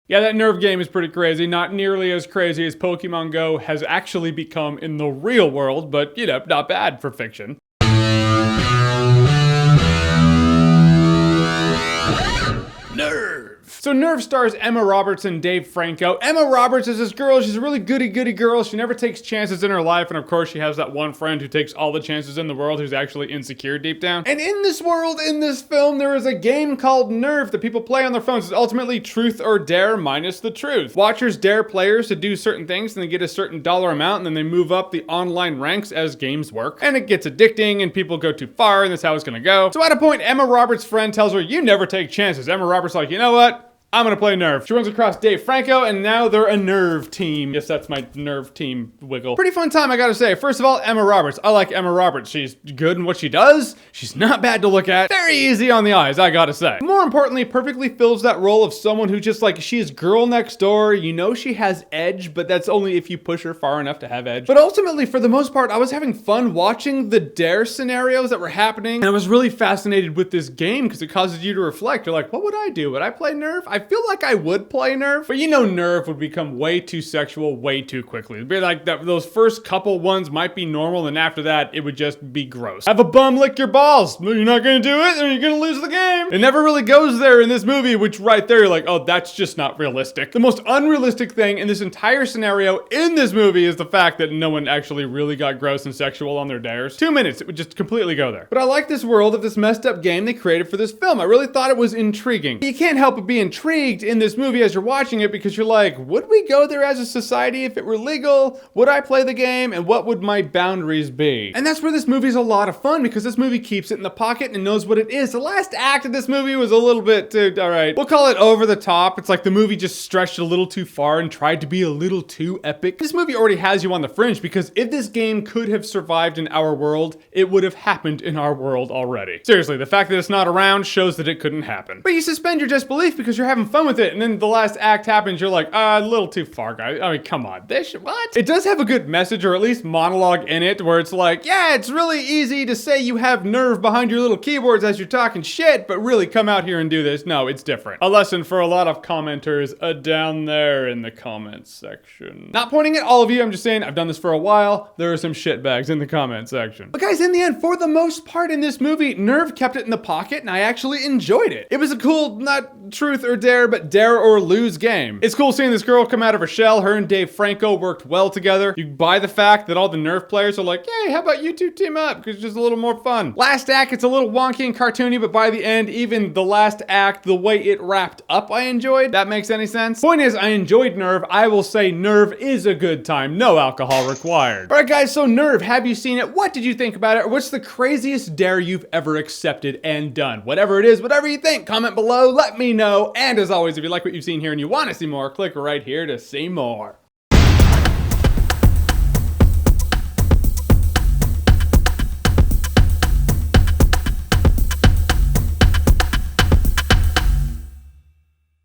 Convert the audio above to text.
Yeah, that Nerve game is pretty crazy. Not nearly as crazy as Pokemon Go has actually become in the real world, but, you know, not bad for fiction. Nerve. So Nerve stars Emma Roberts and Dave Franco. Emma Roberts is this girl, she's a really goody girl. She never takes chances in her life, and of course she has that one friend who takes all the chances in the world who's actually insecure deep down. And in this world, in this film, there is a game called Nerve that people play on their phones. It's ultimately truth or dare minus the truth. Watchers dare players to do certain things and they get a certain dollar amount and then they move up the online ranks as games work. And it gets addicting and people go too far and that's how it's gonna go. So at a point, Emma Roberts' friend tells her, you never take chances. Emma Roberts like, you know what? I'm gonna play Nerve. She runs across Dave Franco, and now they're a Nerve team. Yes, that's my Nerve team wiggle. Pretty fun time, I gotta say. First of all, Emma Roberts. I like Emma Roberts. She's good in what she does. She's not bad to look at. Very easy on the eyes, I gotta say. More importantly, perfectly fills that role of someone who just like, she's girl next door. You know she has edge, but that's only if you push her far enough to have edge. But ultimately, for the most part, I was having fun watching the dare scenarios that were happening, and I was really fascinated with this game because it causes you to reflect. You're like, what would I do? Would I play Nerve? I feel like I would play Nerve, but you know Nerve would become way too sexual way too quickly. It'd be like that, those first couple ones might be normal, and after that, it would just be gross. Have a bum lick your balls. You're not gonna do it, then you're gonna lose the game. It never really goes there in this movie, which right there, you're like, oh, that's just not realistic. The most unrealistic thing in this entire scenario in this movie is the fact that no one actually really got gross and sexual on their dares. 2 minutes, it would just completely go there. But I like this world of this messed up game they created for this film. I really thought it was intriguing. You can't help but be intrigued in this movie as you're watching it because you're like, would we go there as a society if it were legal? Would I play the game? And what would my boundaries be? And that's where this movie's a lot of fun because this movie keeps it in the pocket and knows what it is. The last act of this movie was a little bit too, all right, we'll call it over the top. It's like the movie just stretched a little too far and tried to be a little too epic. This movie already has you on the fringe because if this game could have survived in our world, it would have happened in our world already. Seriously, the fact that it's not around shows that it couldn't happen. But you suspend your disbelief because you're having fun with it, and then the last act happens, you're like, a little too far, guys. I mean, come on. What? It does have a good message or at least monologue in it where it's like, yeah, it's really easy to say you have nerve behind your little keyboards as you're talking shit, but really come out here and do this. No, it's different. A lesson for a lot of commenters down there in the comments section. Not pointing at all of you, I'm just saying I've done this for a while. There are some shitbags in the comment section. But guys, in the end, for the most part in this movie, Nerve kept it in the pocket and I actually enjoyed it. It was a cool, not truth or dare, but dare or lose game. It's cool seeing this girl come out of her shell. Her and Dave Franco worked well together. You buy the fact that all the Nerve players are like, hey, how about you two team up? Because it's just a little more fun. Last act, it's a little wonky and cartoony, but by the end, even the last act, the way it wrapped up, I enjoyed. That makes any sense? Point is, I enjoyed Nerve. I will say Nerve is a good time. No alcohol required. All right, guys, so Nerve, have you seen it? What did you think about it? What's the craziest dare you've ever accepted and done? Whatever it is, whatever you think, comment below, let me know. And as always, if you like what you've seen here and you want to see more, click right here to see more.